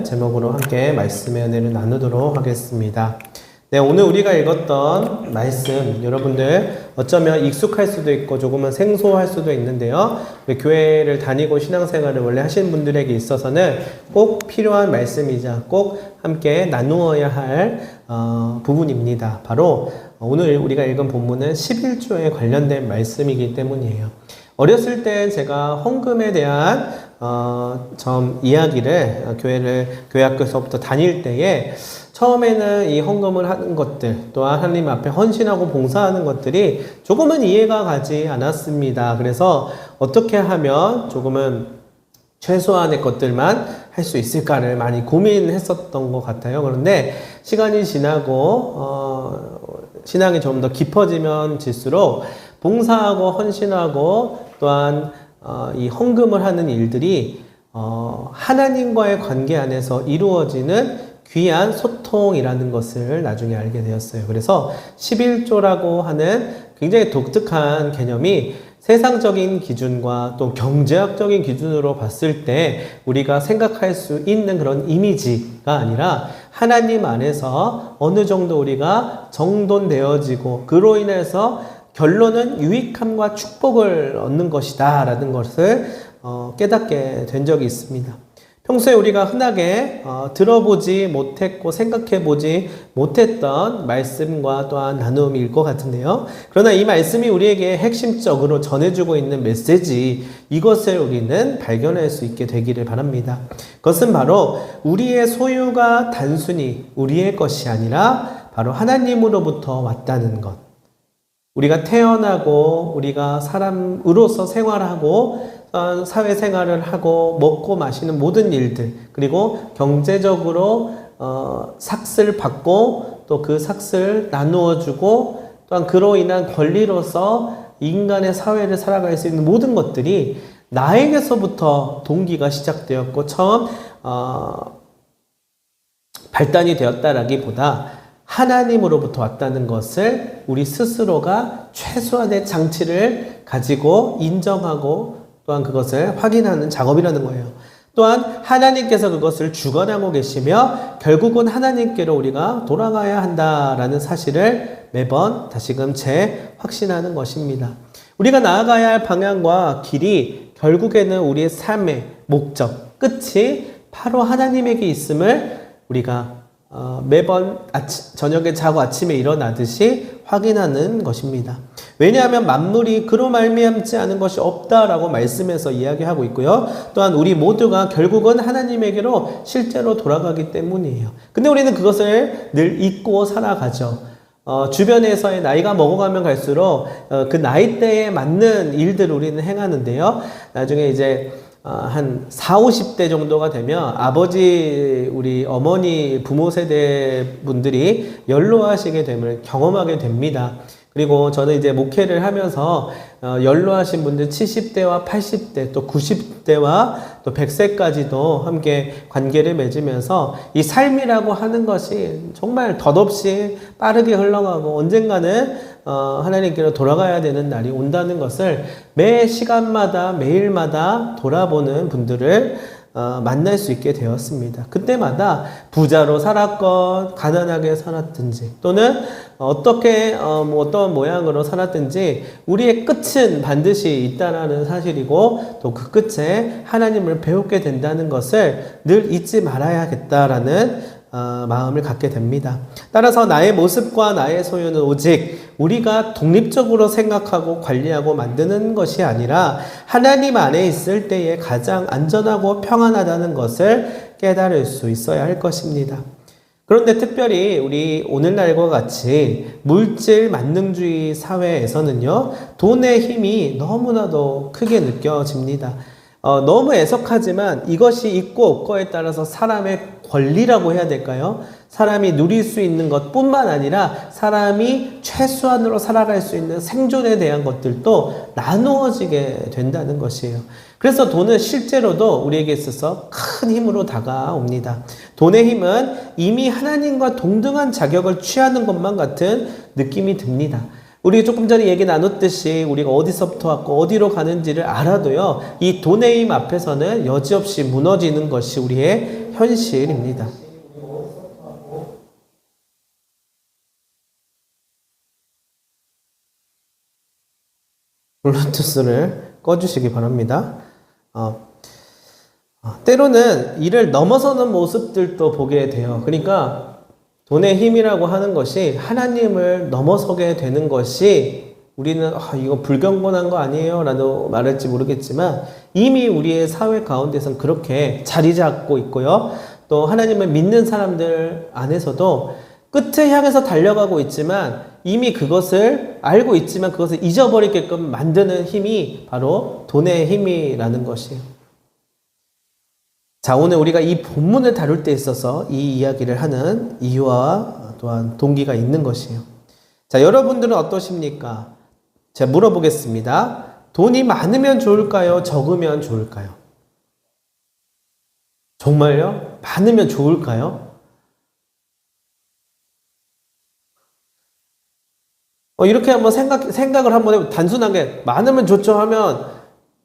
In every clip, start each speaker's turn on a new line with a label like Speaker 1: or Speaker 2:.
Speaker 1: 제목으로 함께 말씀의 은혜를 나누도록 하겠습니다. 네, 오늘 우리가 읽었던 말씀, 여러분들 어쩌면 익숙할 수도 있고 조금은 생소할 수도 있는데요. 교회를 다니고 신앙생활을 원래 하시는 분들에게 있어서는 꼭 필요한 말씀이자 꼭 함께 나누어야 할 부분입니다. 바로 오늘 우리가 읽은 본문은 11조에 관련된 말씀이기 때문이에요. 어렸을 때 제가 헌금에 대한 이야기를 교회 학교에서부터 다닐 때에 처음에는 이 헌금을 하는 것들 또한 하나님 앞에 헌신하고 봉사하는 것들이 조금은 이해가 가지 않았습니다. 그래서 어떻게 하면 조금은 최소한의 것들만 할 수 있을까를 많이 고민했었던 것 같아요. 그런데 시간이 지나고 신앙이 좀 더 깊어지면 질수록 봉사하고 헌신하고 또한 이 헌금을 하는 일들이 하나님과의 관계 안에서 이루어지는 귀한 소통이라는 것을 나중에 알게 되었어요. 그래서 11조라고 하는 굉장히 독특한 개념이 세상적인 기준과 또 경제학적인 기준으로 봤을 때 우리가 생각할 수 있는 그런 이미지가 아니라 하나님 안에서 어느 정도 우리가 정돈되어지고 그로 인해서 결론은 유익함과 축복을 얻는 것이다 라는 것을 깨닫게 된 적이 있습니다. 평소에 우리가 흔하게 들어보지 못했고 생각해보지 못했던 말씀과 또한 나눔일 것 같은데요. 그러나 이 말씀이 우리에게 핵심적으로 전해주고 있는 메시지, 이것을 우리는 발견할 수 있게 되기를 바랍니다. 그것은 바로 우리의 소유가 단순히 우리의 것이 아니라 바로 하나님으로부터 왔다는 것. 우리가 태어나고 우리가 사람으로서 생활하고 사회생활을 하고 먹고 마시는 모든 일들, 그리고 경제적으로 삭스를 받고 또 그 삭스를 나누어 주고 또한 그로 인한 권리로서 인간의 사회를 살아갈 수 있는 모든 것들이 나에게서부터 동기가 시작되었고 처음 발단이 되었다라기보다 하나님으로부터 왔다는 것을 우리 스스로가 최소한의 장치를 가지고 인정하고 또한 그것을 확인하는 작업이라는 거예요. 또한 하나님께서 그것을 주관하고 계시며 결국은 하나님께로 우리가 돌아가야 한다라는 사실을 매번 다시금 재확신하는 것입니다. 우리가 나아가야 할 방향과 길이 결국에는 우리의 삶의 목적, 끝이 바로 하나님에게 있음을 우리가 매번 저녁에 자고 아침에 일어나듯이 확인하는 것입니다. 왜냐하면 만물이 그로 말미암지 않은 것이 없다라고 말씀에서 이야기하고 있고요. 또한 우리 모두가 결국은 하나님에게로 실제로 돌아가기 때문이에요. 근데 우리는 그것을 늘 잊고 살아가죠. 주변에서의 나이가 먹어가면 갈수록 그 나이대에 맞는 일들을 우리는 행하는데요. 나중에 이제 한 40, 50대 정도가 되면 아버지, 우리 어머니, 부모 세대 분들이 연로하시게 됨을 경험하게 됩니다. 그리고 저는 이제 목회를 하면서 연로하신 분들 70대와 80대 또 90대와 또 100세까지도 함께 관계를 맺으면서 이 삶이라고 하는 것이 정말 덧없이 빠르게 흘러가고 언젠가는 하나님께로 돌아가야 되는 날이 온다는 것을 매 시간마다 매일마다 돌아보는 분들을 만날 수 있게 되었습니다. 그때마다 부자로 살았건 가난하게 살았든지 또는 어떻게 어떤 모양으로 살았든지 우리의 끝은 반드시 있다라는 사실이고 또 그 끝에 하나님을 배우게 된다는 것을 늘 잊지 말아야겠다라는 마음을 갖게 됩니다. 따라서 나의 모습과 나의 소유는 오직 우리가 독립적으로 생각하고 관리하고 만드는 것이 아니라 하나님 안에 있을 때에 가장 안전하고 평안하다는 것을 깨달을 수 있어야 할 것입니다. 그런데 특별히 우리 오늘날과 같이 물질 만능주의 사회에서는요, 돈의 힘이 너무나도 크게 느껴집니다. 너무 애석하지만 이것이 있고 없고에 따라서 사람의 권리라고 해야 될까요? 사람이 누릴 수 있는 것뿐만 아니라 사람이 최소한으로 살아갈 수 있는 생존에 대한 것들도 나누어지게 된다는 것이에요. 그래서 돈은 실제로도 우리에게 있어서 큰 힘으로 다가옵니다. 돈의 힘은 이미 하나님과 동등한 자격을 취하는 것만 같은 느낌이 듭니다. 우리 조금 전에 얘기 나눴듯이 우리가 어디서부터 왔고 어디로 가는지를 알아도요, 이 돈의 힘 앞에서는 여지없이 무너지는 것이 우리의 현실입니다. 블루투스를 꺼주시기 바랍니다. 때로는 이를 넘어서는 모습들도 보게 돼요. 그러니까 돈의 힘이라고 하는 것이 하나님을 넘어서게 되는 것이, 우리는 이거 불경건한 거 아니에요? 라고 말할지 모르겠지만 이미 우리의 사회 가운데서는 그렇게 자리 잡고 있고요. 또 하나님을 믿는 사람들 안에서도 끝을 향해서 달려가고 있지만 이미 그것을 알고 있지만 그것을 잊어버리게끔 만드는 힘이 바로 돈의 힘이라는 것이에요. 자, 오늘 우리가 이 본문을 다룰 때 있어서 이 이야기를 하는 이유와 또한 동기가 있는 것이에요. 자, 여러분들은 어떠십니까? 제가 물어보겠습니다. 돈이 많으면 좋을까요? 적으면 좋을까요? 정말요? 많으면 좋을까요? 이렇게 한번 생각을 한번 해보면, 단순하게 많으면 좋죠 하면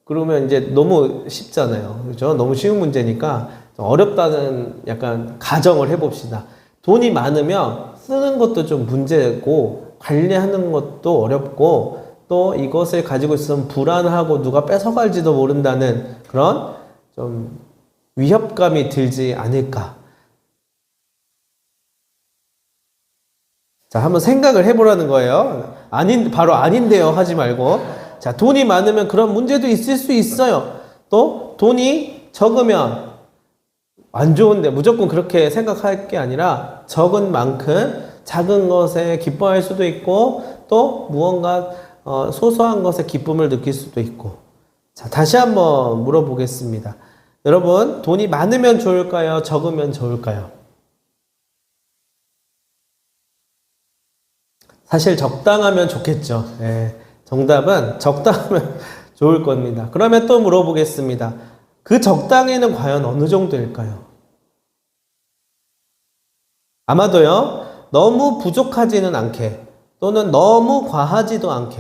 Speaker 1: 그러면 이제 너무 쉽잖아요. 그렇죠? 너무 쉬운 문제니까 어렵다는 약간 가정을 해봅시다. 돈이 많으면 쓰는 것도 좀 문제고 관리하는 것도 어렵고 또 이것을 가지고 있으면 불안하고 누가 뺏어갈지도 모른다는 그런 좀 위협감이 들지 않을까. 자, 한번 생각을 해보라는 거예요. 바로 아닌데요 하지 말고. 자, 돈이 많으면 그런 문제도 있을 수 있어요. 또 돈이 적으면 안 좋은데 무조건 그렇게 생각할 게 아니라 적은 만큼 작은 것에 기뻐할 수도 있고 또 무언가 소소한 것에 기쁨을 느낄 수도 있고. 자, 다시 한번 물어보겠습니다. 여러분, 돈이 많으면 좋을까요? 적으면 좋을까요? 사실 적당하면 좋겠죠. 네. 정답은 적당하면 좋을 겁니다. 그러면 또 물어보겠습니다. 그 적당히는 과연 어느 정도일까요? 아마도요, 너무 부족하지는 않게 또는 너무 과하지도 않게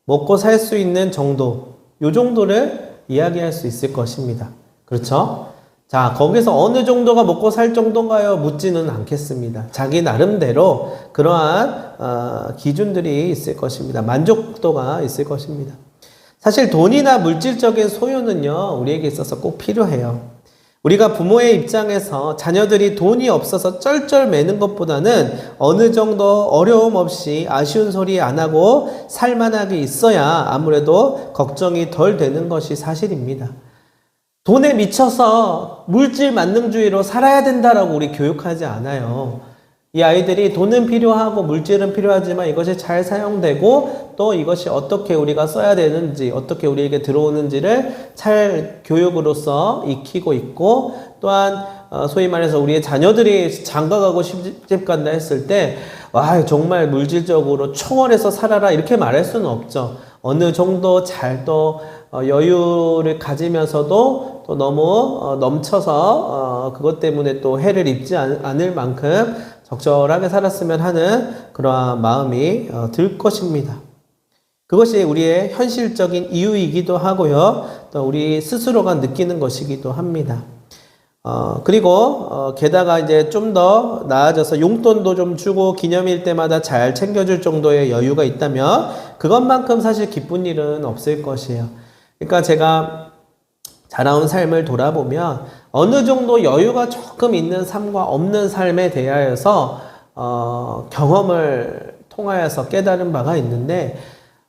Speaker 1: 먹고 살 수 있는 정도, 요 정도를 이야기할 수 있을 것입니다. 그렇죠? 자, 거기서 어느 정도가 먹고 살 정도인가요? 묻지는 않겠습니다. 자기 나름대로 그러한 기준들이 있을 것입니다. 만족도가 있을 것입니다. 사실 돈이나 물질적인 소유는요, 우리에게 있어서 꼭 필요해요. 우리가 부모의 입장에서 자녀들이 돈이 없어서 쩔쩔 매는 것보다는 어느 정도 어려움 없이 아쉬운 소리 안 하고 살만하게 있어야 아무래도 걱정이 덜 되는 것이 사실입니다. 돈에 미쳐서 물질 만능주의로 살아야 된다라고 우리 교육하지 않아요. 이 아이들이 돈은 필요하고 물질은 필요하지만 이것이 잘 사용되고 또 이것이 어떻게 우리가 써야 되는지, 어떻게 우리에게 들어오는지를 잘 교육으로서 익히고 있고, 또한 소위 말해서 우리의 자녀들이 장가가고 시집 간다 했을 때 와, 정말 물질적으로 초월해서 살아라 이렇게 말할 수는 없죠. 어느 정도 잘 또 여유를 가지면서도 또 너무 넘쳐서 그것 때문에 또 해를 입지 않을 만큼 적절하게 살았으면 하는 그러한 마음이 들 것입니다. 그것이 우리의 현실적인 이유이기도 하고요. 또 우리 스스로가 느끼는 것이기도 합니다. 그리고 게다가 이제 좀 더 나아져서 용돈도 좀 주고 기념일 때마다 잘 챙겨줄 정도의 여유가 있다면 그것만큼 사실 기쁜 일은 없을 것이에요. 그러니까 제가 자라온 삶을 돌아보면 어느 정도 여유가 조금 있는 삶과 없는 삶에 대하여서 경험을 통하여서 깨달은 바가 있는데,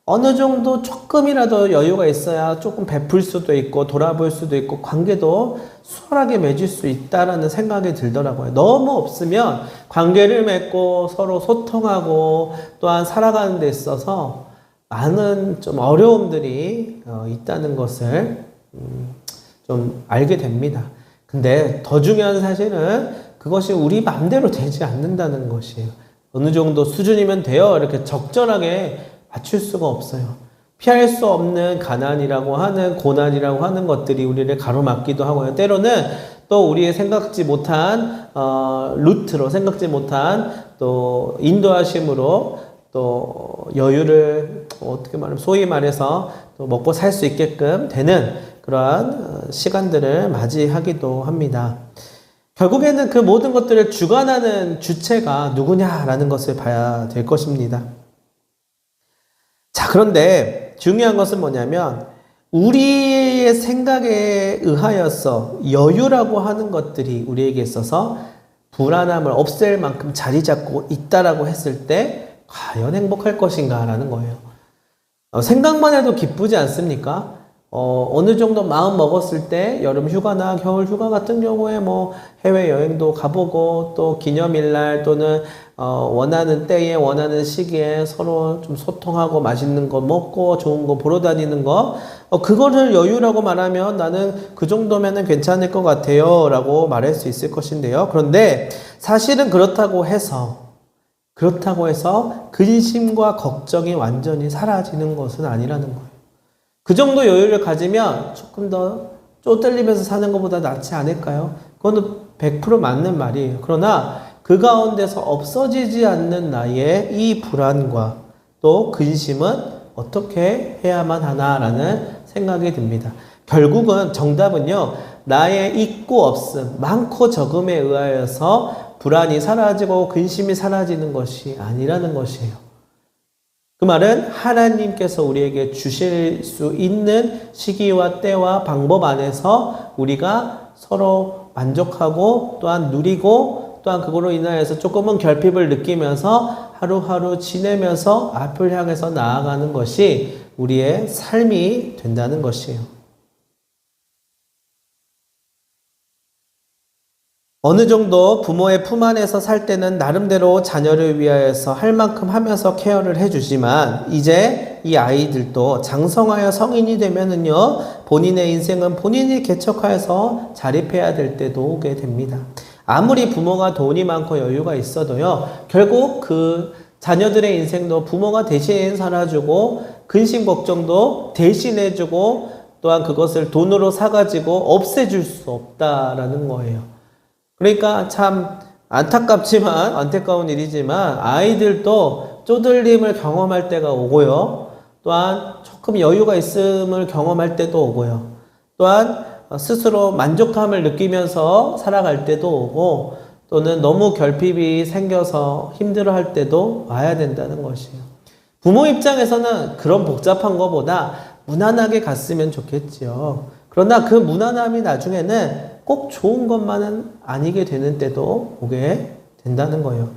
Speaker 1: 어느 정도 조금이라도 여유가 있어야 조금 베풀 수도 있고 돌아볼 수도 있고 관계도 수월하게 맺을 수 있다라는 생각이 들더라고요. 너무 없으면 관계를 맺고 서로 소통하고 또한 살아가는 데 있어서 많은 좀 어려움들이 있다는 것을 좀 알게 됩니다. 근데 더 중요한 사실은 그것이 우리 마음대로 되지 않는다는 것이에요. 어느 정도 수준이면 돼요. 이렇게 적절하게 맞출 수가 없어요. 피할 수 없는 가난이라고 하는, 고난이라고 하는 것들이 우리를 가로막기도 하고요. 때로는 또 우리의 생각지 못한 루트로, 생각지 못한 또 인도하심으로 또 여유를 어떻게 말하면 소위 말해서 또 먹고 살 수 있게끔 되는 그러한 시간들을 맞이하기도 합니다. 결국에는 그 모든 것들을 주관하는 주체가 누구냐라는 것을 봐야 될 것입니다. 자, 그런데 중요한 것은 뭐냐면 우리의 생각에 의하여서 여유라고 하는 것들이 우리에게 있어서 불안함을 없앨 만큼 자리 잡고 있다라고 했을 때 과연 행복할 것인가라는 거예요. 생각만 해도 기쁘지 않습니까? 어느 정도 마음 먹었을 때 여름 휴가나 겨울 휴가 같은 경우에 뭐 해외 여행도 가보고 또 기념일날 또는 원하는 때에 원하는 시기에 서로 좀 소통하고 맛있는 거 먹고 좋은 거 보러 다니는 거 그거를 여유라고 말하면 나는 그 정도면은 괜찮을 것 같아요 라고 말할 수 있을 것인데요. 그런데 사실은 그렇다고 해서 근심과 걱정이 완전히 사라지는 것은 아니라는 거예요. 그 정도 여유를 가지면 조금 더 쪼들리면서 사는 것보다 낫지 않을까요? 그거는 100% 맞는 말이에요. 그러나 그 가운데서 없어지지 않는 나의 이 불안과 또 근심은 어떻게 해야만 하나라는 생각이 듭니다. 결국은 정답은요, 나의 있고 없음, 많고 적음에 의하여서 불안이 사라지고 근심이 사라지는 것이 아니라는 것이에요. 그 말은 하나님께서 우리에게 주실 수 있는 시기와 때와 방법 안에서 우리가 서로 만족하고 또한 누리고 또한 그걸로 인하여서 조금은 결핍을 느끼면서 하루하루 지내면서 앞을 향해서 나아가는 것이 우리의 삶이 된다는 것이에요. 어느 정도 부모의 품 안에서 살 때는 나름대로 자녀를 위하여서 할 만큼 하면서 케어를 해주지만 이제 이 아이들도 장성하여 성인이 되면은요, 본인의 인생은 본인이 개척하여서 자립해야 될 때도 오게 됩니다. 아무리 부모가 돈이 많고 여유가 있어도요, 결국 그 자녀들의 인생도 부모가 대신 살아주고 근심 걱정도 대신해주고 또한 그것을 돈으로 사가지고 없애줄 수 없다라는 거예요. 그러니까 참 안타깝지만 안타까운 일이지만 아이들도 쪼들림을 경험할 때가 오고요. 또한 조금 여유가 있음을 경험할 때도 오고요. 또한 스스로 만족감을 느끼면서 살아갈 때도 오고 또는 너무 결핍이 생겨서 힘들어할 때도 와야 된다는 것이에요. 부모 입장에서는 그런 복잡한 것보다 무난하게 갔으면 좋겠지요. 그러나 그 무난함이 나중에는 꼭 좋은 것만은 아니게 되는 때도 오게 된다는 거예요.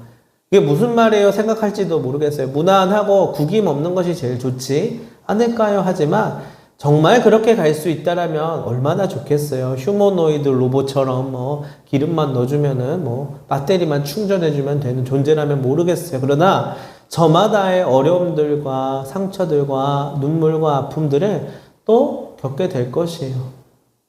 Speaker 1: 이게 무슨 말이에요? 생각할지도 모르겠어요. 무난하고 구김 없는 것이 제일 좋지 않을까요? 하지만 정말 그렇게 갈 수 있다라면 얼마나 좋겠어요. 휴머노이드 로봇처럼 뭐 기름만 넣어주면은 뭐 배터리만 충전해주면 되는 존재라면 모르겠어요. 그러나 저마다의 어려움들과 상처들과 눈물과 아픔들을 또 겪게 될 것이에요.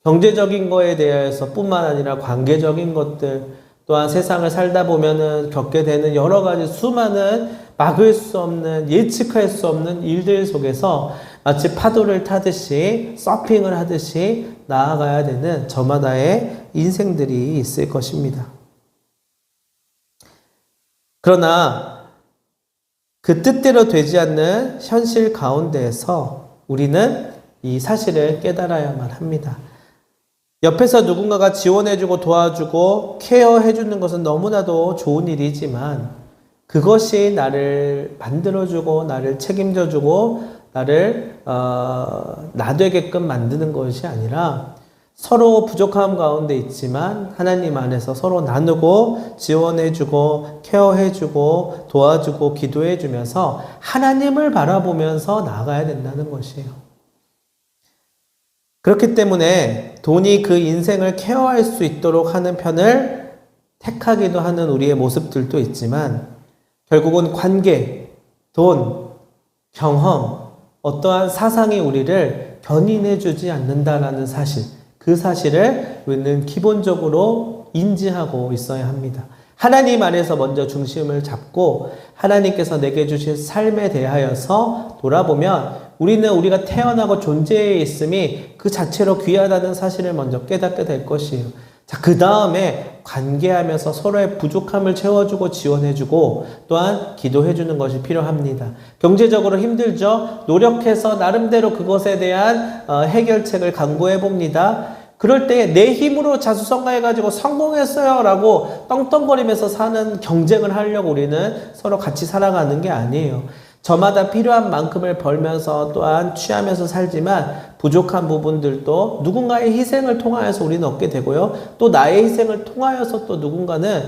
Speaker 1: 경제적인 거에 대해서 뿐만 아니라 관계적인 것들 또한 세상을 살다 보면은 겪게 되는 여러 가지 수많은 막을 수 없는 예측할 수 없는 일들 속에서 마치 파도를 타듯이 서핑을 하듯이 나아가야 되는 저마다의 인생들이 있을 것입니다. 그러나 그 뜻대로 되지 않는 현실 가운데에서 우리는 이 사실을 깨달아야만 합니다. 옆에서 누군가가 지원해주고 도와주고 케어해주는 것은 너무나도 좋은 일이지만 그것이 나를 만들어주고 나를 책임져주고 나를 나되게끔 만드는 것이 아니라 서로 부족함 가운데 있지만 하나님 안에서 서로 나누고 지원해주고 케어해주고 도와주고 기도해주면서 하나님을 바라보면서 나아가야 된다는 것이에요. 그렇기 때문에 돈이 그 인생을 케어할 수 있도록 하는 편을 택하기도 하는 우리의 모습들도 있지만 결국은 관계, 돈, 경험, 어떠한 사상이 우리를 견인해주지 않는다라는 사실, 그 사실을 우리는 기본적으로 인지하고 있어야 합니다. 하나님 안에서 먼저 중심을 잡고 하나님께서 내게 주신 삶에 대하여서 돌아보면 우리는 우리가 태어나고 존재해 있음이 그 자체로 귀하다는 사실을 먼저 깨닫게 될 것이에요. 자, 그 다음에 관계하면서 서로의 부족함을 채워주고 지원해주고 또한 기도해주는 것이 필요합니다. 경제적으로 힘들죠? 노력해서 나름대로 그것에 대한 해결책을 강구해봅니다. 그럴 때 내 힘으로 자수성가해가지고 성공했어요 라고 떵떵거리면서 사는 경쟁을 하려고 우리는 서로 같이 살아가는 게 아니에요. 저마다 필요한 만큼을 벌면서 또한 취하면서 살지만 부족한 부분들도 누군가의 희생을 통하여서 우리는 얻게 되고요. 또 나의 희생을 통하여서 또 누군가는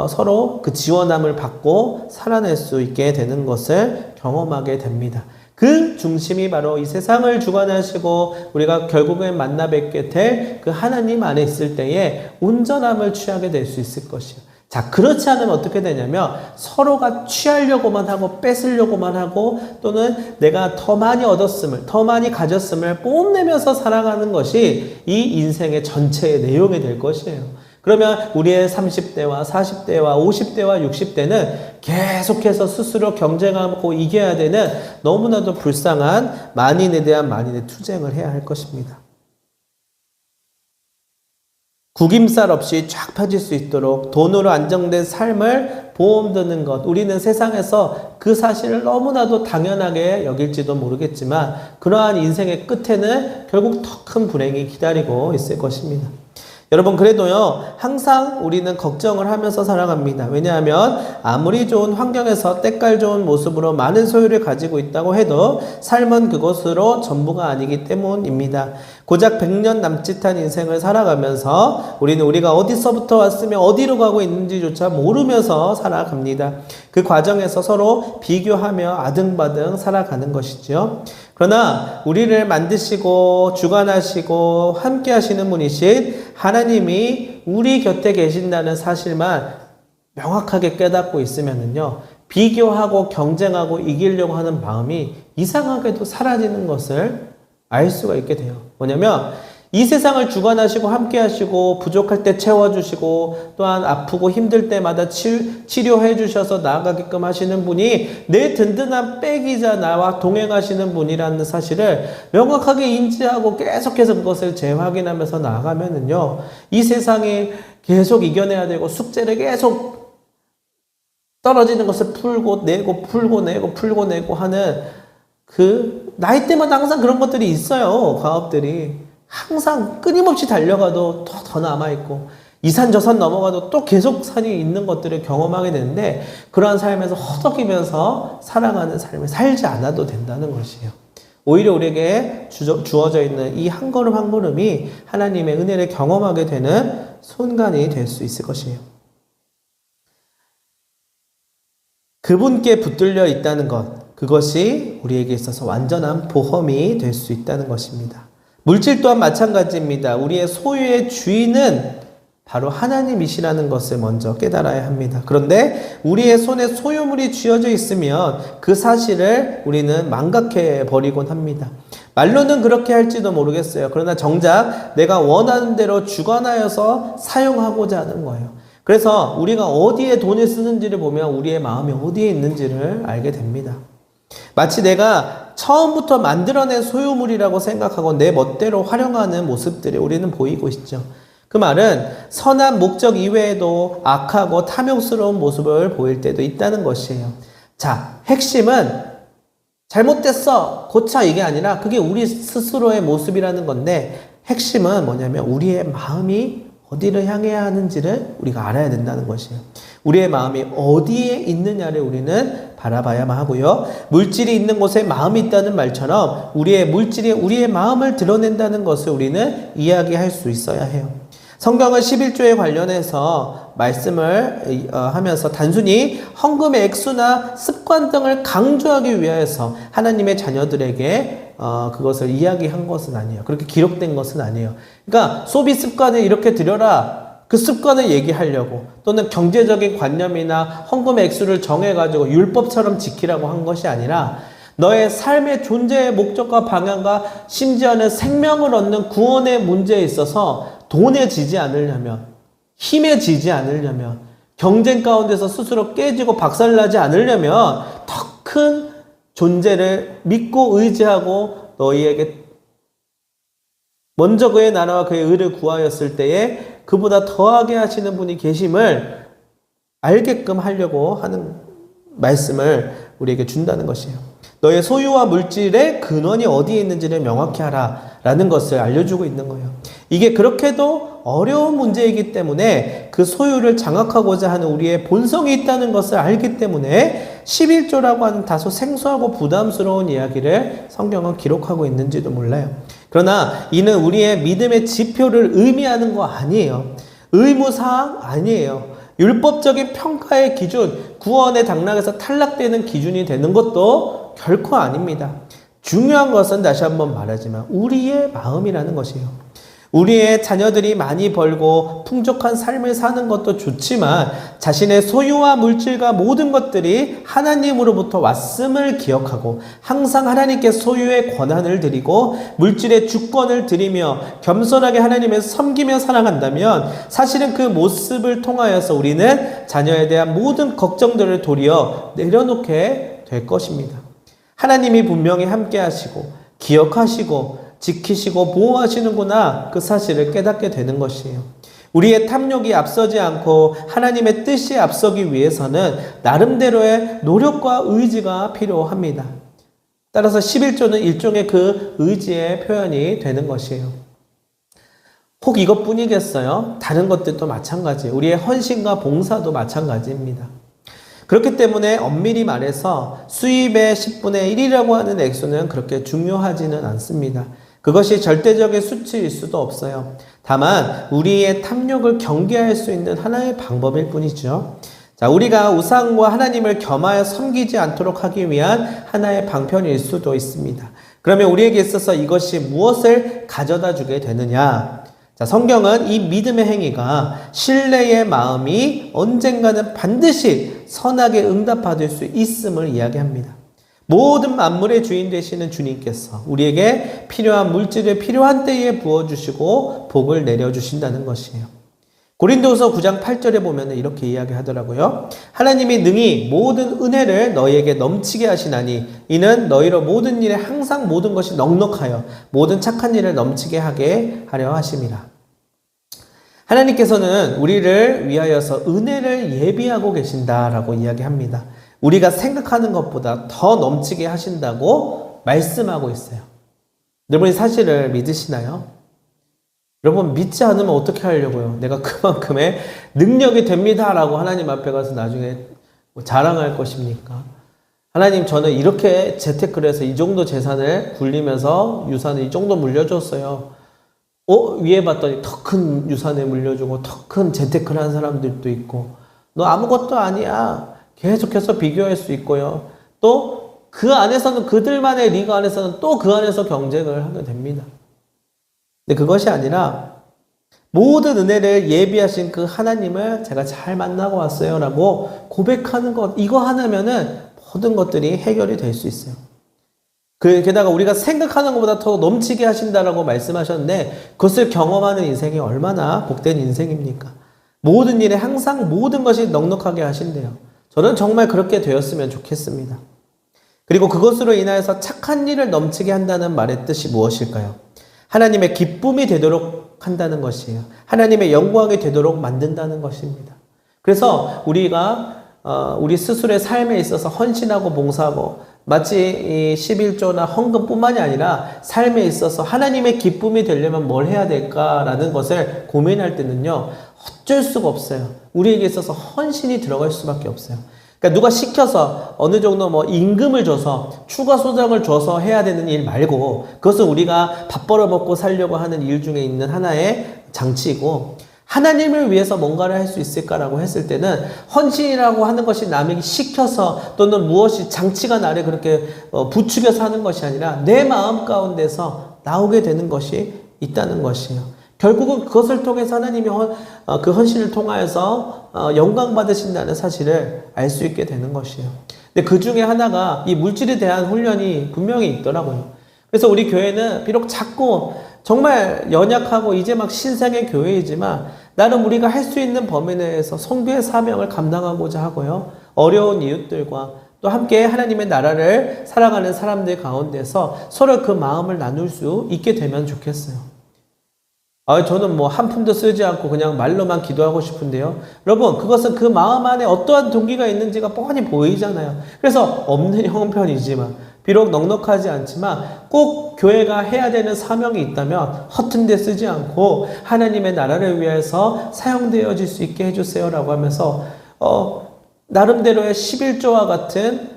Speaker 1: 서로 그 지원함을 받고 살아낼 수 있게 되는 것을 경험하게 됩니다. 그 중심이 바로 이 세상을 주관하시고 우리가 결국엔 만나 뵙게 될 그 하나님 안에 있을 때에 온전함을 취하게 될 수 있을 것이에요. 자, 그렇지 않으면 어떻게 되냐면 서로가 취하려고만 하고 뺏으려고만 하고 또는 내가 더 많이 얻었음을, 더 많이 가졌음을 뽐내면서 살아가는 것이 이 인생의 전체의 내용이 될 것이에요. 그러면 우리의 30대와 40대와 50대와 60대는 계속해서 스스로 경쟁하고 이겨야 되는 너무나도 불쌍한 만인에 대한 만인의 투쟁을 해야 할 것입니다. 구김살 없이 쫙 펴질 수 있도록 돈으로 안정된 삶을 보험 드는 것. 우리는 세상에서 그 사실을 너무나도 당연하게 여길지도 모르겠지만 그러한 인생의 끝에는 결국 더 큰 불행이 기다리고 있을 것입니다. 여러분, 그래도요, 항상 우리는 걱정을 하면서 살아갑니다. 왜냐하면 아무리 좋은 환경에서 때깔 좋은 모습으로 많은 소유를 가지고 있다고 해도 삶은 그것으로 전부가 아니기 때문입니다. 고작 100년 남짓한 인생을 살아가면서 우리는 우리가 어디서부터 왔으며 어디로 가고 있는지조차 모르면서 살아갑니다. 그 과정에서 서로 비교하며 아등바등 살아가는 것이죠. 그러나 우리를 만드시고 주관하시고 함께 하시는 분이신 하나님이 우리 곁에 계신다는 사실만 명확하게 깨닫고 있으면은요, 비교하고 경쟁하고 이기려고 하는 마음이 이상하게도 사라지는 것을 알 수가 있게 돼요. 뭐냐면 이 세상을 주관하시고 함께 하시고 부족할 때 채워주시고 또한 아프고 힘들 때마다 치료해 주셔서 나아가게끔 하시는 분이 내 든든한 백이자 나와 동행하시는 분이라는 사실을 명확하게 인지하고 계속해서 그것을 재확인하면서 나아가면은요, 이 세상에 계속 이겨내야 되고 숙제를 계속 떨어지는 것을 풀고 내고 풀고 내고 풀고 내고 하는 그 나이 때마다 항상 그런 것들이 있어요. 과업들이 항상 끊임없이 달려가도 더 남아있고 이 산 저 산 넘어가도 또 계속 산이 있는 것들을 경험하게 되는데 그러한 삶에서 허덕이면서 살아가는 삶을 살지 않아도 된다는 것이에요. 오히려 우리에게 주어져 있는 이 한 걸음 한 걸음이 하나님의 은혜를 경험하게 되는 순간이 될 수 있을 것이에요. 그분께 붙들려 있다는 것, 그것이 우리에게 있어서 완전한 보험이 될 수 있다는 것입니다. 물질 또한 마찬가지입니다. 우리의 소유의 주인은 바로 하나님이시라는 것을 먼저 깨달아야 합니다. 그런데 우리의 손에 소유물이 쥐어져 있으면 그 사실을 우리는 망각해 버리곤 합니다. 말로는 그렇게 할지도 모르겠어요. 그러나 정작 내가 원하는 대로 주관하여서 사용하고자 하는 거예요. 그래서 우리가 어디에 돈을 쓰는지를 보면 우리의 마음이 어디에 있는지를 알게 됩니다. 마치 내가 처음부터 만들어낸 소유물이라고 생각하고 내 멋대로 활용하는 모습들이 우리는 보이고 있죠. 그 말은 선한 목적 이외에도 악하고 탐욕스러운 모습을 보일 때도 있다는 것이에요. 자, 핵심은 잘못됐어, 고쳐, 이게 아니라 그게 우리 스스로의 모습이라는 건데 핵심은 뭐냐면 우리의 마음이 어디를 향해야 하는지를 우리가 알아야 된다는 것이에요. 우리의 마음이 어디에 있느냐를 우리는 바라봐야만 하고요. 물질이 있는 곳에 마음이 있다는 말처럼 우리의 물질이 우리의 마음을 드러낸다는 것을 우리는 이야기할 수 있어야 해요. 성경은 11조에 관련해서 말씀을 하면서 단순히 헌금의 액수나 습관 등을 강조하기 위해서 하나님의 자녀들에게 그것을 이야기한 것은 아니에요. 그렇게 기록된 것은 아니에요. 그러니까 소비 습관을 이렇게 들여라, 그 습관을 얘기하려고, 또는 경제적인 관념이나 헌금의 액수를 정해가지고 율법처럼 지키라고 한 것이 아니라 너의 삶의 존재의 목적과 방향과 심지어는 생명을 얻는 구원의 문제에 있어서 돈에 지지 않으려면, 힘에 지지 않으려면, 경쟁 가운데서 스스로 깨지고 박살나지 않으려면 더 큰 존재를 믿고 의지하고 너희에게 먼저 그의 나라와 그의 의를 구하였을 때에 그보다 더하게 하시는 분이 계심을 알게끔 하려고 하는 말씀을 우리에게 준다는 것이에요. 너의 소유와 물질의 근원이 어디에 있는지를 명확히 하라 라는 것을 알려주고 있는 거예요. 이게 그렇게도 어려운 문제이기 때문에 그 소유를 장악하고자 하는 우리의 본성이 있다는 것을 알기 때문에 11조라고 하는 다소 생소하고 부담스러운 이야기를 성경은 기록하고 있는지도 몰라요. 그러나 이는 우리의 믿음의 지표를 의미하는 거 아니에요. 의무사항 아니에요. 율법적인 평가의 기준, 구원의 당락에서 탈락되는 기준이 되는 것도 결코 아닙니다. 중요한 것은 다시 한번 말하지만 우리의 마음이라는 것이에요. 우리의 자녀들이 많이 벌고 풍족한 삶을 사는 것도 좋지만 자신의 소유와 물질과 모든 것들이 하나님으로부터 왔음을 기억하고 항상 하나님께 소유의 권한을 드리고 물질의 주권을 드리며 겸손하게 하나님을 섬기며 살아간다면 사실은 그 모습을 통하여서 우리는 자녀에 대한 모든 걱정들을 도리어 내려놓게 될 것입니다. 하나님이 분명히 함께 하시고 기억하시고 지키시고 보호하시는구나 그 사실을 깨닫게 되는 것이에요. 우리의 탐욕이 앞서지 않고 하나님의 뜻이 앞서기 위해서는 나름대로의 노력과 의지가 필요합니다. 따라서 11조는 일종의 그 의지의 표현이 되는 것이에요. 혹 이것뿐이겠어요? 다른 것들도 마찬가지예요. 우리의 헌신과 봉사도 마찬가지입니다. 그렇기 때문에 엄밀히 말해서 수입의 10분의 1이라고 하는 액수는 그렇게 중요하지는 않습니다. 그것이 절대적인 수치일 수도 없어요. 다만 우리의 탐욕을 경계할 수 있는 하나의 방법일 뿐이죠. 자, 우리가 우상과 하나님을 겸하여 섬기지 않도록 하기 위한 하나의 방편일 수도 있습니다. 그러면 우리에게 있어서 이것이 무엇을 가져다 주게 되느냐? 자, 성경은 이 믿음의 행위가 신뢰의 마음이 언젠가는 반드시 선하게 응답받을 수 있음을 이야기합니다. 모든 만물의 주인 되시는 주님께서 우리에게 필요한 물질을 필요한 때에 부어주시고 복을 내려주신다는 것이에요. 고린도후서 9장 8절에 보면 이렇게 이야기하더라고요. 하나님이 능히 모든 은혜를 너희에게 넘치게 하시나니 이는 너희로 모든 일에 항상 모든 것이 넉넉하여 모든 착한 일을 넘치게 하게 하려 하심이라. 하나님께서는 우리를 위하여서 은혜를 예비하고 계신다라고 이야기합니다. 우리가 생각하는 것보다 더 넘치게 하신다고 말씀하고 있어요. 여러분이 사실을 믿으시나요? 여러분 믿지 않으면 어떻게 하려고요? 내가 그만큼의 능력이 됩니다라고 하나님 앞에 가서 나중에 자랑할 것입니까? 하나님 저는 이렇게 재테크를 해서 이 정도 재산을 굴리면서 유산을 이 정도 물려줬어요. 위에 봤더니 더 큰 유산을 물려주고 더 큰 재테크를 한 사람들도 있고 너 아무것도 아니야. 계속해서 비교할 수 있고요. 또 그 안에서는 그들만의 리그 안에서는 또 그 안에서 경쟁을 하게 됩니다. 근데 그것이 아니라 모든 은혜를 예비하신 그 하나님을 제가 잘 만나고 왔어요 라고 고백하는 것, 이거 하나면은 모든 것들이 해결이 될 수 있어요. 게다가 우리가 생각하는 것보다 더 넘치게 하신다라고 말씀하셨는데 그것을 경험하는 인생이 얼마나 복된 인생입니까? 모든 일에 항상 모든 것이 넉넉하게 하신대요. 저는 정말 그렇게 되었으면 좋겠습니다. 그리고 그것으로 인하여서 착한 일을 넘치게 한다는 말의 뜻이 무엇일까요? 하나님의 기쁨이 되도록 한다는 것이에요. 하나님의 영광이 되도록 만든다는 것입니다. 그래서 우리가 우리 스스로의 삶에 있어서 헌신하고 봉사하고 마치 이 11조나 헌금뿐만이 아니라 삶에 있어서 하나님의 기쁨이 되려면 뭘 해야 될까라는 것을 고민할 때는요. 어쩔 수가 없어요. 우리에게 있어서 헌신이 들어갈 수밖에 없어요. 그러니까 누가 시켜서 어느 정도 임금을 줘서 추가 소장을 줘서 해야 되는 일 말고 그것은 우리가 밥 벌어먹고 살려고 하는 일 중에 있는 하나의 장치이고 하나님을 위해서 뭔가를 할 수 있을까라고 했을 때는 헌신이라고 하는 것이 남에게 시켜서 또는 무엇이 장치가 나를 그렇게 부추겨서 하는 것이 아니라 내 마음 가운데서 나오게 되는 것이 있다는 것이에요. 결국은 그것을 통해서 하나님이 그 헌신을 통하여서 영광 받으신다는 사실을 알 수 있게 되는 것이에요. 근데 그 중에 하나가 이 물질에 대한 훈련이 분명히 있더라고요. 그래서 우리 교회는 비록 작고 정말 연약하고 이제 막 신생의 교회이지만 나름 우리가 할 수 있는 범위 내에서 선교의 사명을 감당하고자 하고요. 어려운 이웃들과 또 함께 하나님의 나라를 살아가는 사람들 가운데서 서로 그 마음을 나눌 수 있게 되면 좋겠어요. 저는 뭐 한 푼도 쓰지 않고 그냥 말로만 기도하고 싶은데요. 여러분, 그것은 그 마음 안에 어떠한 동기가 있는지가 뻔히 보이잖아요. 그래서 없는 형편이지만, 비록 넉넉하지 않지만 꼭 교회가 해야 되는 사명이 있다면 허튼 데 쓰지 않고 하나님의 나라를 위해서 사용되어질 수 있게 해주세요라고 하면서 나름대로의 11조와 같은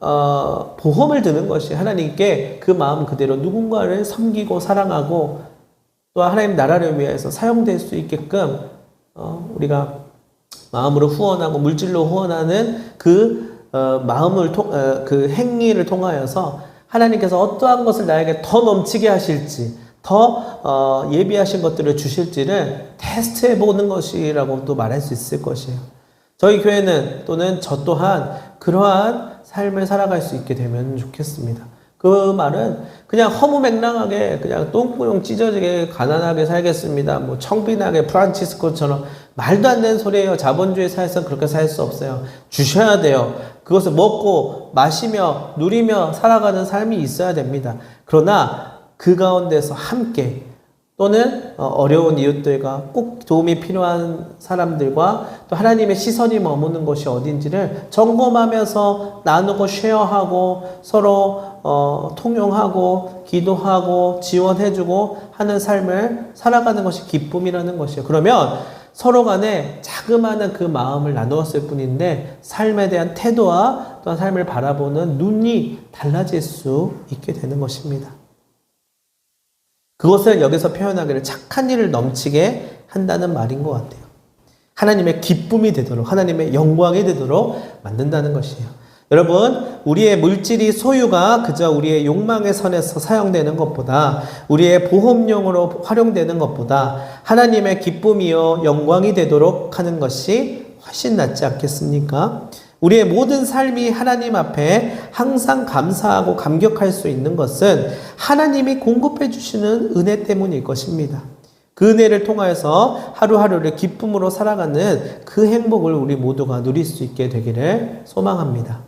Speaker 1: 보험을 드는 것이 하나님께 그 마음 그대로 누군가를 섬기고 사랑하고 또 하나님 나라를 위해서 사용될 수 있게끔 우리가 마음으로 후원하고 물질로 후원하는 그 마음을 그 행위를 통하여서 하나님께서 어떠한 것을 나에게 더 넘치게 하실지 더 예비하신 것들을 주실지를 테스트해 보는 것이라고도 말할 수 있을 것이에요. 저희 교회는 또는 저 또한 그러한 삶을 살아갈 수 있게 되면 좋겠습니다. 그 말은 그냥 허무맹랑하게 그냥 똥구녕 찢어지게 가난하게 살겠습니다. 뭐 청빈하게 프란치스코처럼 말도 안 되는 소리예요. 자본주의 사회에서 그렇게 살 수 없어요. 주셔야 돼요. 그것을 먹고 마시며 누리며 살아가는 삶이 있어야 됩니다. 그러나 그 가운데서 함께 또는 어려운 이웃들과 꼭 도움이 필요한 사람들과 또 하나님의 시선이 머무는 곳이 어딘지를 점검하면서 나누고 쉐어하고 서로 통용하고 기도하고 지원해주고 하는 삶을 살아가는 것이 기쁨이라는 것이에요. 그러면 서로 간에 자그마한 그 마음을 나누었을 뿐인데 삶에 대한 태도와 또한 삶을 바라보는 눈이 달라질 수 있게 되는 것입니다. 그것을 여기서 표현하기를 착한 일을 넘치게 한다는 말인 것 같아요. 하나님의 기쁨이 되도록, 하나님의 영광이 되도록 만든다는 것이에요. 여러분, 우리의 물질이 소유가 그저 우리의 욕망의 선에서 사용되는 것보다, 우리의 보험용으로 활용되는 것보다 하나님의 기쁨이요 영광이 되도록 하는 것이 훨씬 낫지 않겠습니까? 우리의 모든 삶이 하나님 앞에 항상 감사하고 감격할 수 있는 것은 하나님이 공급해 주시는 은혜 때문일 것입니다. 그 은혜를 통하여서 하루하루를 기쁨으로 살아가는 그 행복을 우리 모두가 누릴 수 있게 되기를 소망합니다.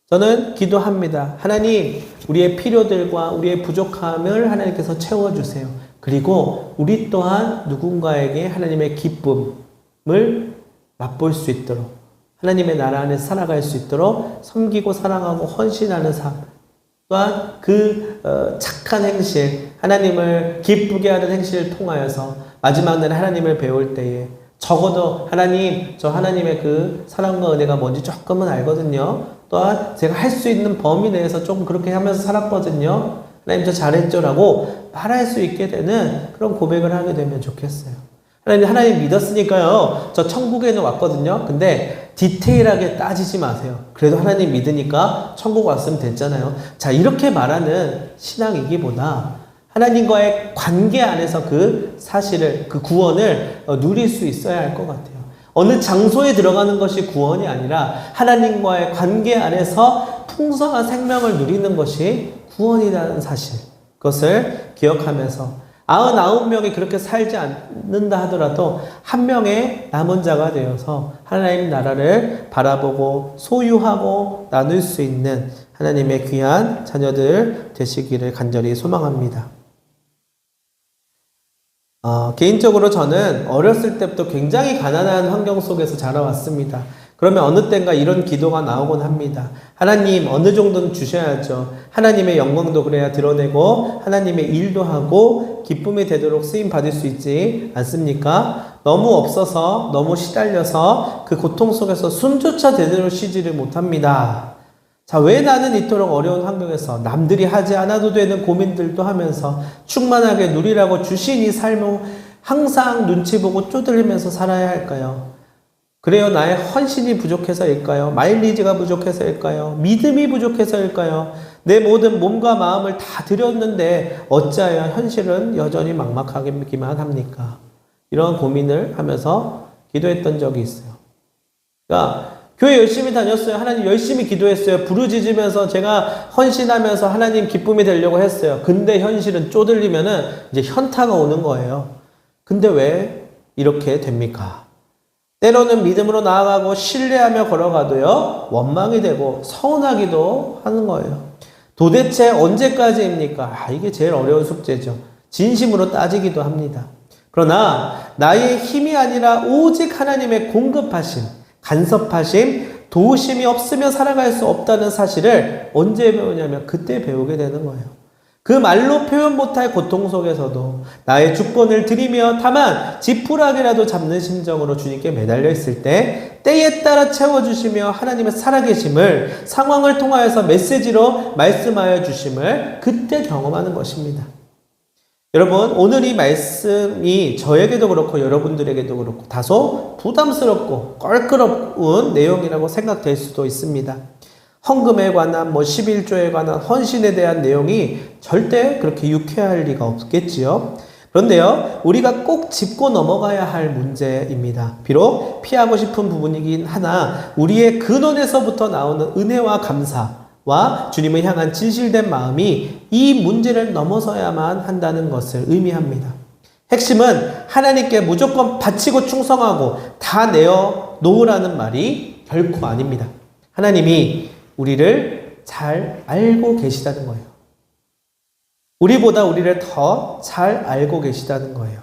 Speaker 1: 저는 기도합니다. 하나님, 우리의 필요들과 우리의 부족함을 하나님께서 채워주세요. 그리고 우리 또한 누군가에게 하나님의 기쁨을 맛볼 수 있도록 하나님의 나라 안에서 살아갈 수 있도록 섬기고 사랑하고 헌신하는 삶 또한 그 착한 행실, 하나님을 기쁘게 하는 행실을 통하여서 마지막 날에 하나님을 배울 때에 적어도 하나님, 저 하나님의 그 사랑과 은혜가 뭔지 조금은 알거든요. 또한 제가 할 수 있는 범위 내에서 조금 그렇게 하면서 살았거든요. 하나님 저 잘했죠 라고 말할 수 있게 되는 그런 고백을 하게 되면 좋겠어요. 하나님 믿었으니까요. 저 천국에는 왔거든요. 근데 디테일하게 따지지 마세요. 그래도 하나님 믿으니까 천국 왔으면 됐잖아요. 자, 이렇게 말하는 신앙이기보다 하나님과의 관계 안에서 그 사실을, 그 구원을 누릴 수 있어야 할 것 같아요. 어느 장소에 들어가는 것이 구원이 아니라 하나님과의 관계 안에서 풍성한 생명을 누리는 것이 구원이라는 사실. 그것을 기억하면서 99명이 그렇게 살지 않는다 하더라도 한 명의 남은 자가 되어서 하나님 나라를 바라보고 소유하고 나눌 수 있는 하나님의 귀한 자녀들 되시기를 간절히 소망합니다. 개인적으로 저는 어렸을 때부터 굉장히 가난한 환경 속에서 자라왔습니다. 그러면 어느 땐가 이런 기도가 나오곤 합니다. 하나님, 어느 정도는 주셔야죠. 하나님의 영광도 그래야 드러내고 하나님의 일도 하고 기쁨이 되도록 쓰임 받을 수 있지 않습니까? 너무 없어서 너무 시달려서 그 고통 속에서 숨조차 제대로 쉬지를 못합니다. 자, 왜 나는 이토록 어려운 환경에서 남들이 하지 않아도 되는 고민들도 하면서 충만하게 누리라고 주신 이 삶을 항상 눈치 보고 쪼들리면서 살아야 할까요? 그래요, 나의 헌신이 부족해서일까요? 마일리지가 부족해서일까요? 믿음이 부족해서일까요? 내 모든 몸과 마음을 다 드렸는데 어찌하여 현실은 여전히 막막하기만 합니까? 이런 고민을 하면서 기도했던 적이 있어요. 그러니까 교회 열심히 다녔어요. 하나님 열심히 기도했어요. 부르짖으면서 제가 헌신하면서 하나님 기쁨이 되려고 했어요. 근데 현실은 쪼들리면은 이제 현타가 오는 거예요. 근데 왜 이렇게 됩니까? 때로는 믿음으로 나아가고 신뢰하며 걸어가도요, 원망이 되고 서운하기도 하는 거예요. 도대체 언제까지입니까? 이게 제일 어려운 숙제죠. 진심으로 따지기도 합니다. 그러나 나의 힘이 아니라 오직 하나님의 공급하심, 간섭하심, 도우심이 없으면 살아갈 수 없다는 사실을 언제 배우냐면 그때 배우게 되는 거예요. 그 말로 표현 못할 고통 속에서도 나의 주권을 드리며 다만 지푸라기라도 잡는 심정으로 주님께 매달려 있을 때 때에 따라 채워주시며 하나님의 살아계심을 상황을 통하여서 메시지로 말씀하여 주심을 그때 경험하는 것입니다. 여러분, 오늘 이 말씀이 저에게도 그렇고 여러분들에게도 그렇고 다소 부담스럽고 껄끄러운 내용이라고 생각될 수도 있습니다. 헌금에 관한 11조에 관한 헌신에 대한 내용이 절대 그렇게 유쾌할 리가 없겠지요. 그런데요, 우리가 꼭 짚고 넘어가야 할 문제입니다. 비록 피하고 싶은 부분이긴 하나 우리의 근원에서부터 나오는 은혜와 감사와 주님을 향한 진실된 마음이 이 문제를 넘어서야만 한다는 것을 의미합니다. 핵심은 하나님께 무조건 바치고 충성하고 다 내어 놓으라는 말이 결코 아닙니다. 하나님이 우리를 잘 알고 계시다는 거예요. 우리보다 우리를 더 잘 알고 계시다는 거예요.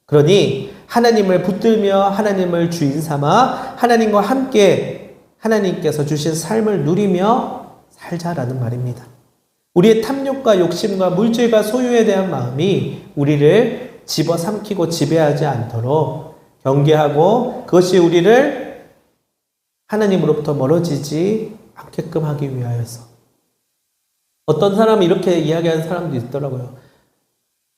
Speaker 1: 그러니 하나님을 붙들며 하나님을 주인 삼아 하나님과 함께 하나님께서 주신 삶을 누리며 살자라는 말입니다. 우리의 탐욕과 욕심과 물질과 소유에 대한 마음이 우리를 집어삼키고 지배하지 않도록 경계하고 그것이 우리를 하나님으로부터 멀어지지 않게끔 하기 위하여서. 어떤 사람은 이렇게 이야기하는 사람도 있더라고요.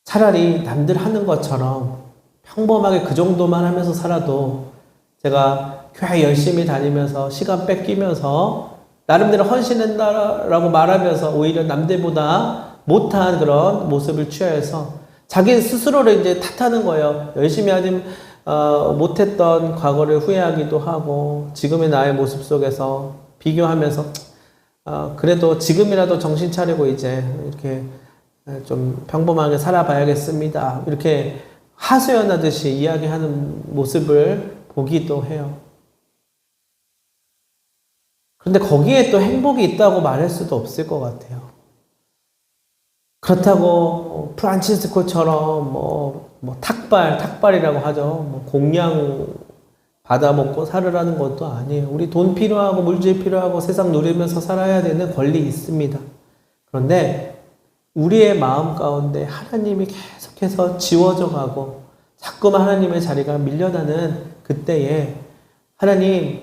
Speaker 1: 차라리 남들 하는 것처럼 평범하게 그 정도만 하면서 살아도 제가 교회 열심히 다니면서 시간 뺏기면서 나름대로 헌신한다라고 말하면서 오히려 남들보다 못한 그런 모습을 취하여서 자기 스스로를 이제 탓하는 거예요. 열심히 하지 못했던 과거를 후회하기도 하고 지금의 나의 모습 속에서 비교하면서 그래도 지금이라도 정신 차리고 이제 이렇게 좀 평범하게 살아봐야겠습니다. 이렇게 하소연하듯이 이야기하는 모습을 보기도 해요. 그런데 거기에 또 행복이 있다고 말할 수도 없을 것 같아요. 그렇다고 프란치스코처럼 탁발이라고 하죠. 공양 받아먹고 살으라는 것도 아니에요. 우리 돈 필요하고 물질 필요하고 세상 누리면서 살아야 되는 권리 있습니다. 그런데 우리의 마음 가운데 하나님이 계속해서 지워져 가고 자꾸만 하나님의 자리가 밀려나는 그때에 하나님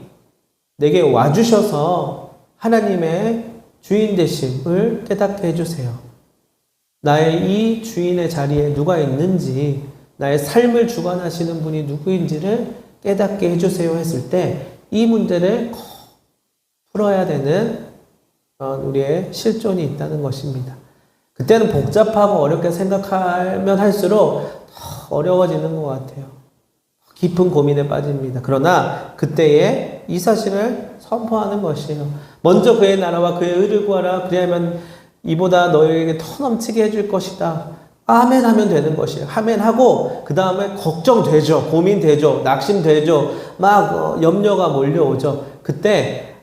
Speaker 1: 내게 와주셔서 하나님의 주인 되심을 깨닫게 해주세요. 나의 이 주인의 자리에 누가 있는지 나의 삶을 주관하시는 분이 누구인지를 깨닫게 해주세요 했을 때 이 문제를 꼭 풀어야 되는 우리의 실존이 있다는 것입니다. 그때는 복잡하고 어렵게 생각하면 할수록 더 어려워지는 것 같아요. 깊은 고민에 빠집니다. 그러나 그때에 이 사실을 선포하는 것이에요. 먼저 그의 나라와 그의 의를 구하라. 그리하면 이보다 너희에게 더 넘치게 해줄 것이다. 아멘 하면 되는 것이에요. 아멘 하고 그 다음에 걱정되죠. 고민되죠. 낙심되죠. 막 염려가 몰려오죠. 그때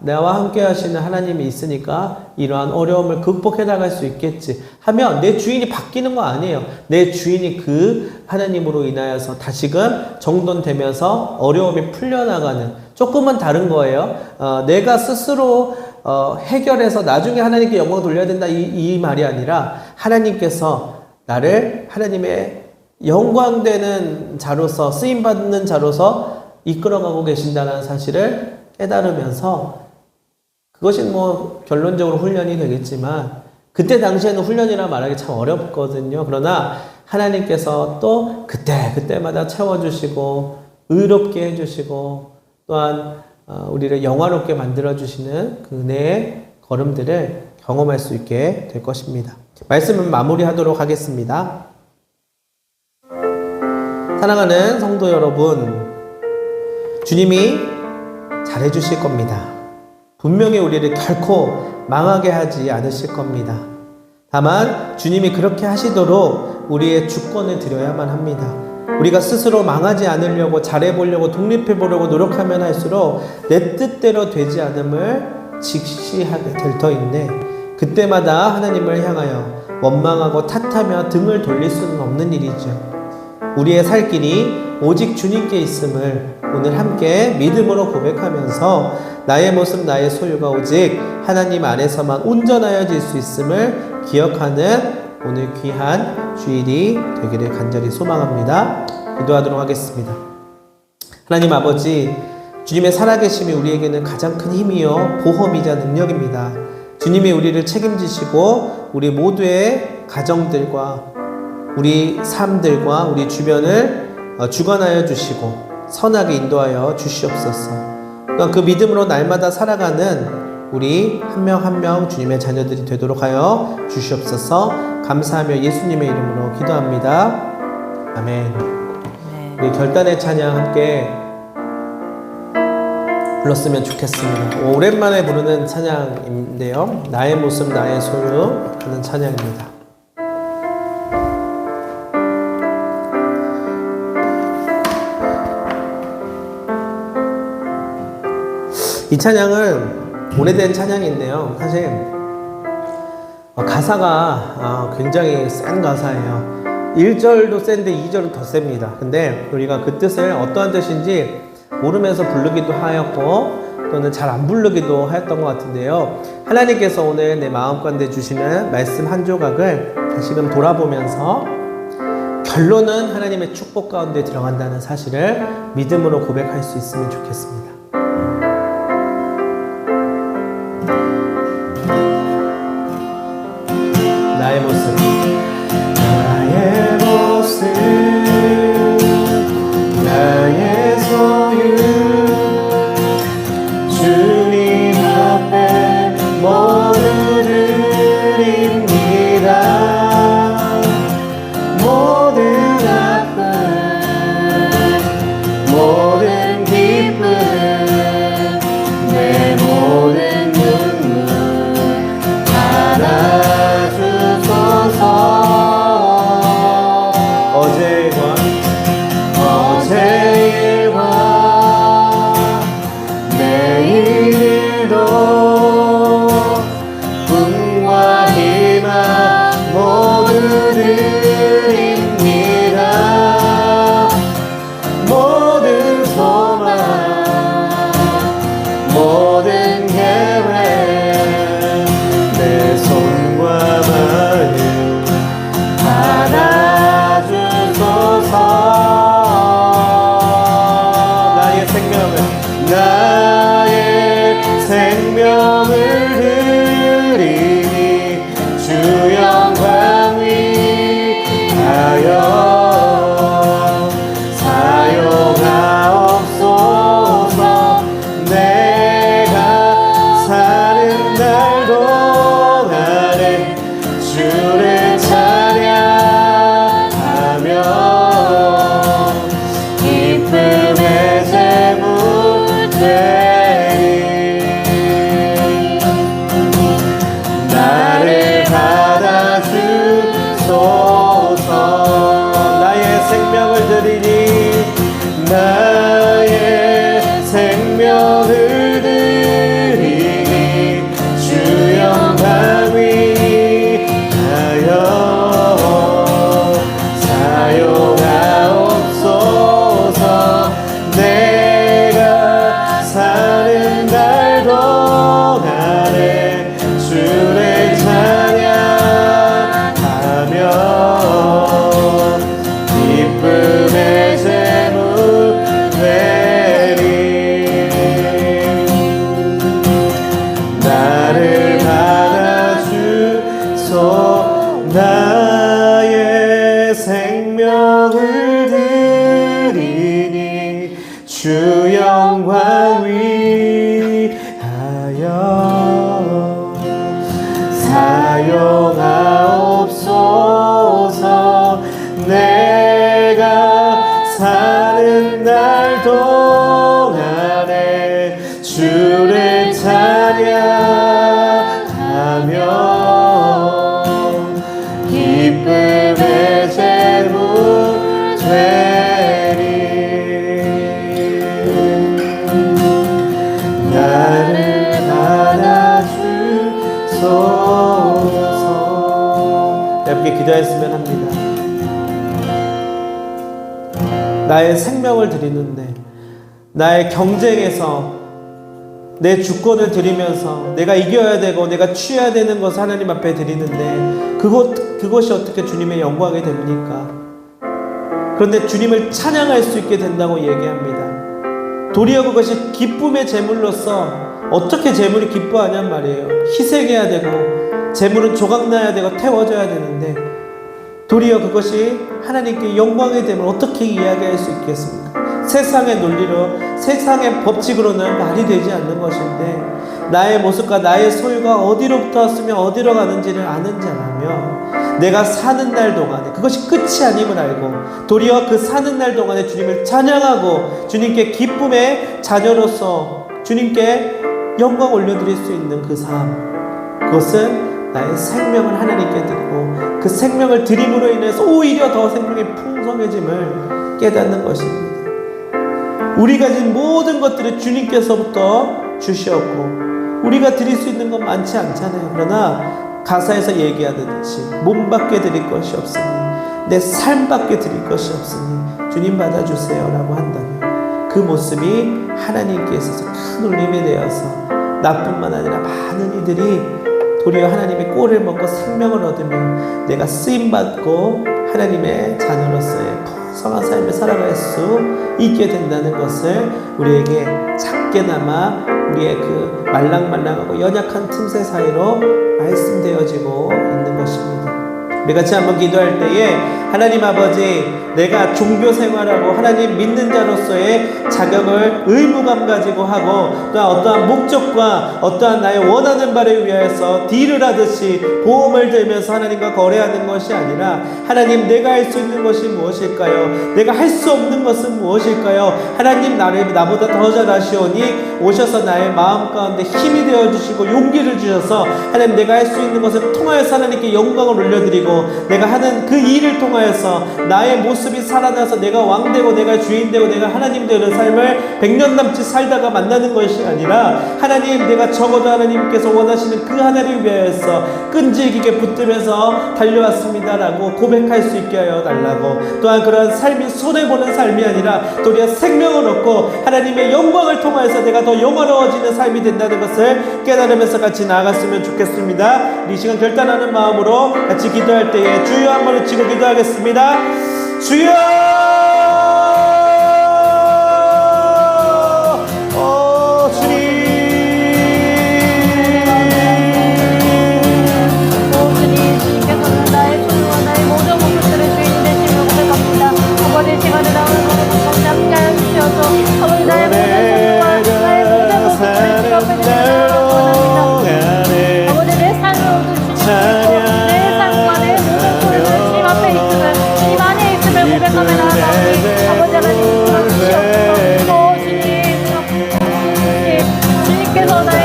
Speaker 1: 나와 함께 하시는 하나님이 있으니까 이러한 어려움을 극복해 나갈 수 있겠지 하면 내 주인이 바뀌는 거 아니에요. 내 주인이 그 하나님으로 인하여서 다시금 정돈되면서 어려움이 풀려나가는 조금은 다른 거예요. 내가 스스로 해결해서 나중에 하나님께 영광 돌려야 된다 이 말이 아니라 하나님께서 나를 하나님의 영광되는 자로서 쓰임받는 자로서 이끌어가고 계신다는 사실을 깨달으면서 그것이 결론적으로 훈련이 되겠지만 그때 당시에는 훈련이라 말하기 참 어렵거든요. 그러나 하나님께서 또 그때마다 채워주시고 의롭게 해주시고 또한 우리를 영화롭게 만들어주시는 그 은혜의 걸음들을 경험할 수 있게 될 것입니다. 말씀을 마무리하도록 하겠습니다. 사랑하는 성도 여러분, 주님이 잘해주실 겁니다. 분명히 우리를 결코 망하게 하지 않으실 겁니다. 다만 주님이 그렇게 하시도록 우리의 주권을 드려야만 합니다. 우리가 스스로 망하지 않으려고 잘해보려고 독립해보려고 노력하면 할수록 내 뜻대로 되지 않음을 직시하게 될 터인데 그때마다 하나님을 향하여 원망하고 탓하며 등을 돌릴 수는 없는 일이죠. 우리의 살 길이 오직 주님께 있음을 오늘 함께 믿음으로 고백하면서 나의 모습 나의 소유가 오직 하나님 안에서만 온전하여질 수 있음을 기억하는 오늘 귀한 주일이 되기를 간절히 소망합니다. 기도하도록 하겠습니다. 하나님 아버지, 주님의 살아계심이 우리에게는 가장 큰 힘이요 보험이자 능력입니다. 주님이 우리를 책임지시고 우리 모두의 가정들과 우리 삶들과 우리 주변을 주관하여 주시고 선하게 인도하여 주시옵소서. 또한 그 믿음으로 날마다 살아가는 우리 한 명 한 명 주님의 자녀들이 되도록 하여 주시옵소서. 감사하며 예수님의 이름으로 기도합니다. 아멘. 우리 결단의 찬양 함께 불렀으면 좋겠습니다. 오랜만에 부르는 찬양인데요. 나의 모습 나의 소유 하는 찬양입니다. 이 찬양은 오래된 찬양인데요. 사실 가사가 굉장히 센 가사예요. 1절도 센데 2절은 더 셉니다. 근데 우리가 그 뜻을 어떠한 뜻인지 모르면서 부르기도 하였고 또는 잘 안 부르기도 하였던 것 같은데요. 하나님께서 오늘 내 마음 가운데 주시는 말씀 한 조각을 다시금 돌아보면서 결론은 하나님의 축복 가운데 들어간다는 사실을 믿음으로 고백할 수 있으면 좋겠습니다. 나의 모습 나의 모습 나의 소유 주님 앞에 모두 드립니다. 모든 아픔 모든 기쁨 내 모든 눈물 알아주소서. 나의 생명을 드리니 주 영광 위하여 사용하옵소서. 내가 사는 날 동안에 주를 찬양하며 기쁨의 제물 되리. 나를 받아주소서. 함께 기도했으면 합니다. 나의 생명을 드리는데, 나의 경쟁에서 내 주권을 드리면서 내가 이겨야 되고 내가 취해야 되는 것을 하나님 앞에 드리는데 그것이 어떻게 주님의 영광이 됩니까? 그런데 주님을 찬양할 수 있게 된다고 얘기합니다. 도리어 그것이 기쁨의 제물로서, 어떻게 제물이 기뻐하냔 말이에요. 희생해야 되고 제물은 조각나야 되고 태워져야 되는데 도리어 그것이 하나님께 영광의 됨을 어떻게 이야기할 수 있겠습니까? 세상의 논리로, 세상의 법칙으로는 말이 되지 않는 것인데, 나의 모습과 나의 소유가 어디로부터 왔으며 어디로 가는지를 아는 자라며 내가 사는 날 동안에 그것이 끝이 아님을 알고 도리어 그 사는 날 동안에 주님을 찬양하고 주님께 기쁨의 자녀로서 주님께 영광 올려드릴 수 있는 그 삶, 그것은 나의 생명을 하나님께 드리고 그 생명을 드림으로 인해서 오히려 더 생명이 풍성해짐을 깨닫는 것입니다. 우리 가진 모든 것들을 주님께서부터 주시었고 우리가 드릴 수 있는 건 많지 않잖아요. 그러나 가사에서 얘기하듯이 몸밖에 드릴 것이 없으니, 내 삶밖에 드릴 것이 없으니 주님 받아주세요 라고 한다면 그 모습이 하나님께 있어서 큰 울림이 되어서 나뿐만 아니라 많은 이들이 도리어 하나님의 꼴을 먹고 생명을 얻으며 내가 쓰임받고 하나님의 자녀로서의 풍성한 삶을 살아갈 수 있게 된다는 것을 우리에게 작게나마 우리의 그 말랑말랑하고 연약한 틈새 사이로 말씀되어지고 있는 것입니다. 우리 같이 한번 기도할 때에 하나님 아버지, 내가 종교 생활하고 하나님 믿는 자로서의 자격을 의무감 가지고 하고 또 어떠한 목적과 어떠한 나의 원하는 바를 위하여서 딜을 하듯이 보험을 들면서 하나님과 거래하는 것이 아니라, 하나님 내가 할 수 있는 것이 무엇일까요? 내가 할 수 없는 것은 무엇일까요? 하나님 나보다 더 잘 아시오니 오셔서 나의 마음 가운데 힘이 되어주시고 용기를 주셔서 하나님 내가 할 수 있는 것을 통하여서 하나님께 영광을 올려드리고 내가 하는 그 일을 통하여서 나의 모습이 살아나서 내가 왕되고 내가 주인되고 내가 하나님 되는 삶을 100년 남짓 살다가 만나는 것이 아니라, 하나님 내가 적어도 하나님께서 원하시는 그 하나님을 위하여서 끈질기게 붙들면서 달려왔습니다라고 고백할 수 있게 하여 달라고, 또한 그런 삶이 손해보는 삶이 아니라 도리어 생명을 얻고 하나님의 영광을 통하여서 내가 더 영화로워지는 삶이 된다는 것을 깨달으면서 같이 나아갔으면 좋겠습니다. 이 시간 결단하는 마음으로 같이 기도할 때에 주여 한번 외치고 기도하겠습니다. 주여!
Speaker 2: 주님께서는 나의 소유와 나의 모든 것들을 주인 되심을 고백합니다. 아버지, 시간을 나오는 것을 함께 하여 주시어서 아버지 나의 모든 소유와 나의 모든 것들을 주님 앞에 드리도록 원합니다. 아버지 내 삶을 얻은 주님, 내 삶과 내 모든 소유를 주님 앞에 있음을, 주님 안에 있음을 고백하며 나아가오니 아버지 하나님 주시옵소서. 주님께서 나의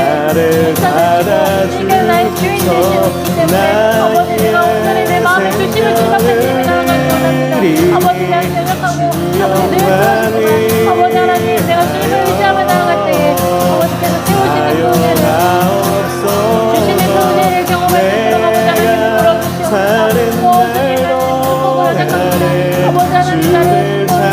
Speaker 2: 찾으시고 주님께서 나의 주인 되시기 때문에 아버지 내가 오늘의 내 마음의 중심을 주님 앞에 드리며 나아가기 원합니다. 아버지 내가 생각하고 아버지 늘 들어주시고 아버지 하나님 내가 주님을 의지하며 나아갈 때에 아버지께서 채우시는 그 은혜를 주시는 그 은혜를 경험할 수 있도록 아버지 하나님 물어주시옵소서. 주님을 축복으로 생각합니다. 아버지 하나님 나를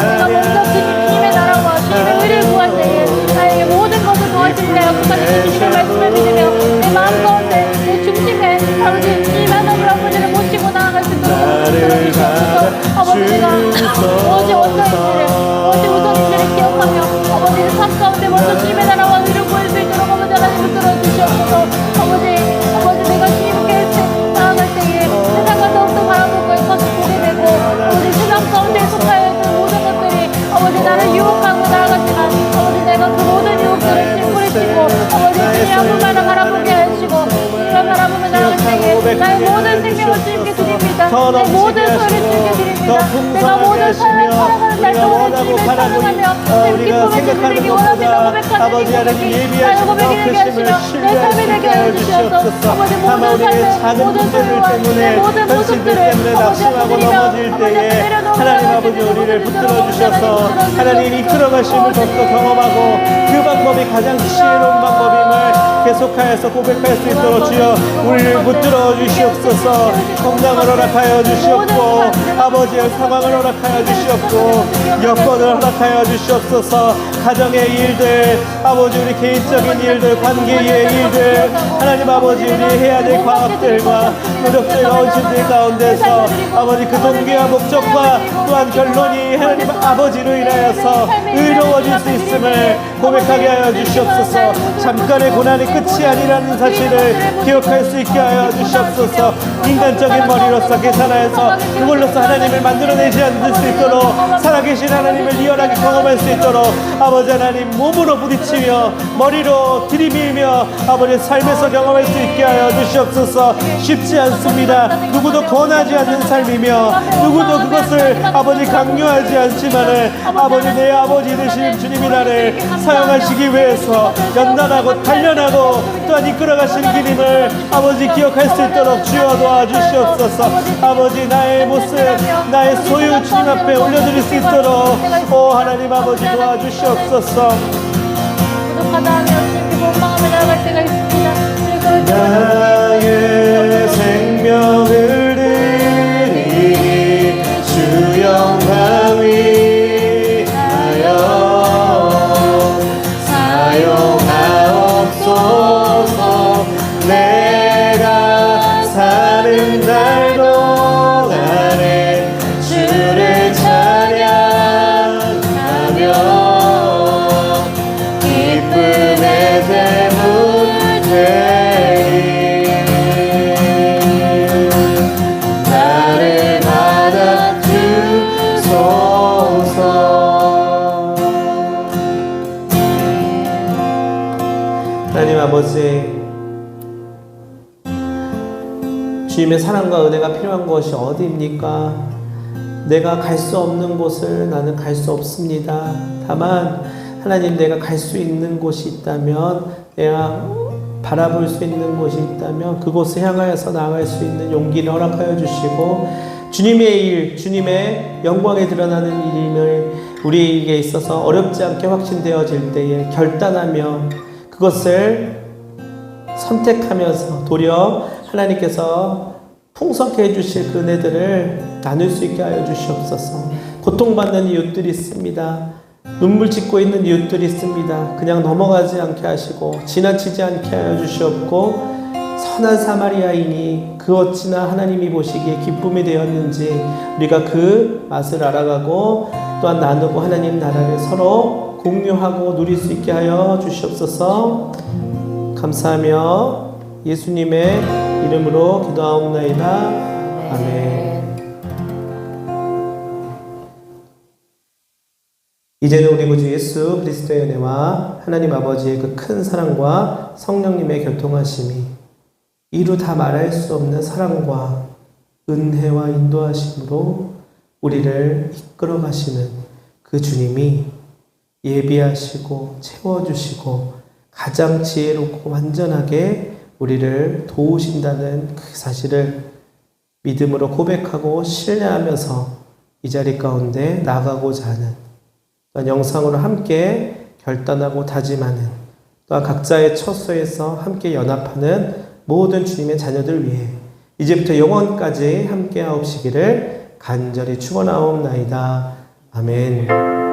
Speaker 2: 내가 먼저 주님의 나라와 주님의 의를 구할 때에 나에게 모든 것을 도와주시려 약속하신 주님의 말씀을 믿으며 내 마음 가운데 내 중심에 아버지 주님 하나님 아버지를 모시고 나아갈 수 있도록 들어주시옵소서. 아버지 내가 무엇이 우선인지를 기억하며 아버지 내 삶 가운데 먼저 주님의 나라와 의를 구할 수 있도록 아버지 하나님을 들어주시옵소서. 아버지 내가 주님께 나아갈 때에 세상과 더욱더 바라보고 것을 보게 되고 아버지 세상 가운데 속하여 있는 모든 것들이 아버지 나를 유혹하고 나아가지만 아버지 내가 그 모든 유혹들을 찌푸리시고 아버지 주님 한 분만을 바라보게 하시고 주님을 바라보며 나아갈 때에 나의 모든 생명을 주님께 드립니다. 내 모든 소유를 주님께 드립니다. 내가 모든 살아가는 날 동안에 주님을 찬양하며 내 기쁨을 주님에게 원합니다. 고백하는 이 나의 고백이 되게 하시며 내 삶이 되게 하여 주시옵소서. 아버지 모든 삶을 모든 소유와 내 모든 모습들을 아버지 앞에 드리며 아버지 앞에 내려놓으며
Speaker 1: 하나님 아버지 우리를 붙들어 주셔서 하나님 이끌어 가심을 더욱더 경험하고 그 방법이 가장 지혜로운 방법임을
Speaker 3: 계속하여서 고백할 수 있도록 주여 우리를 붙들어 주시옵소서. 건강을 허락하여 주시옵고 아버지의 상황을 허락하여 주시옵고 여건을 허락하여 주시옵소서. 가정의 일들 아버지 우리 개인적인 일들 관계의 일들 하나님 아버지 우리 해야 될 과업들과 노력들과 헌신들 가운데서 아버지 그 동기와 목적과 또한 결론이 하나님 아버지로 인하여서 의로워질 수 있음을 고백하게 하여 주시옵소서. 잠깐의 고난이 끝이 아니라는 사실을 기억할 수 있게 하여 주시옵소서. 인간적인 머리로서 계산하여서 그걸로서 하나님을 만들어내지 않을 수 있도록 살아계신 하나님을 리얼하게 경험할 수 있도록 아버지 하나님 몸으로 부딪히며 머리로 들이밀며 아버지 삶에서 경험할 수 있게 하여 주시옵소서. 쉽지 않습니다. 누구도 권하지 않는 삶이며 누구도 그것을 아버지 강요하지 않지만은 아버지 내 아버지 되신 주님이 나를 사용하시기 위해서 연단하고 단련하고 또한 이끌어가시는 길임을 아버지 기억할 수 있도록 주여 도와주시옵소서. 아버지 나의 모습 나의 소유 주님 앞에 올려드릴 수 있도록 오 하나님 아버지 도와주시옵소서.
Speaker 2: 부족하다 하면 주님께 원망하며 나아갈 때가 있습니다.
Speaker 3: 나의 생명을 드리니 주 영광 위하여 사용하옵소서. 내가 사는 날 동안에 주를 찬양하며 기쁨의 제물 되리. 나를 받아 주소서.
Speaker 1: 하나님 아버지, 주님의 사랑과 은혜가 필요한 것이 어디입니까? 내가 갈 수 없는 곳을 나는 갈 수 없습니다. 다만 하나님 내가 갈 수 있는 곳이 있다면, 내가 바라볼 수 있는 곳이 있다면 그곳을 향하여서 나아갈 수 있는 용기를 허락하여 주시고, 주님의 일, 주님의 영광에 드러나는 일임을 우리에게 있어서 어렵지 않게 확신되어질 때에 결단하며 그것을 선택하면서 도리어 하나님께서 풍성케 해주실 그 은혜들을 나눌 수 있게 하여 주시옵소서. 고통받는 이웃들이 있습니다. 눈물 짓고 있는 이웃들이 있습니다. 그냥 넘어가지 않게 하시고 지나치지 않게 하여 주시옵고, 선한 사마리아인이 그 어찌나 하나님이 보시기에 기쁨이 되었는지 우리가 그 맛을 알아가고 또한 나누고 하나님 나라를 서로 공유하고 누릴 수 있게 하여 주시옵소서. 감사하며 예수님의 이름으로 기도하옵나이다. 아멘. 이제는 우리 구주 예수 그리스도의 은혜와 하나님 아버지의 그 큰 사랑과 성령님의 교통하심이 이루 다 말할 수 없는 사랑과 은혜와 인도하심으로 우리를 이끌어 가시는 그 주님이 예비하시고 채워주시고 가장 지혜롭고 완전하게 우리를 도우신다는 그 사실을 믿음으로 고백하고 신뢰하면서 이 자리 가운데 나가고자 하는, 또한 영상으로 함께 결단하고 다짐하는, 또한 각자의 처소에서 함께 연합하는 모든 주님의 자녀들 위해 이제부터 영원까지 함께 하옵시기를 간절히 축원하옵나이다. 아멘.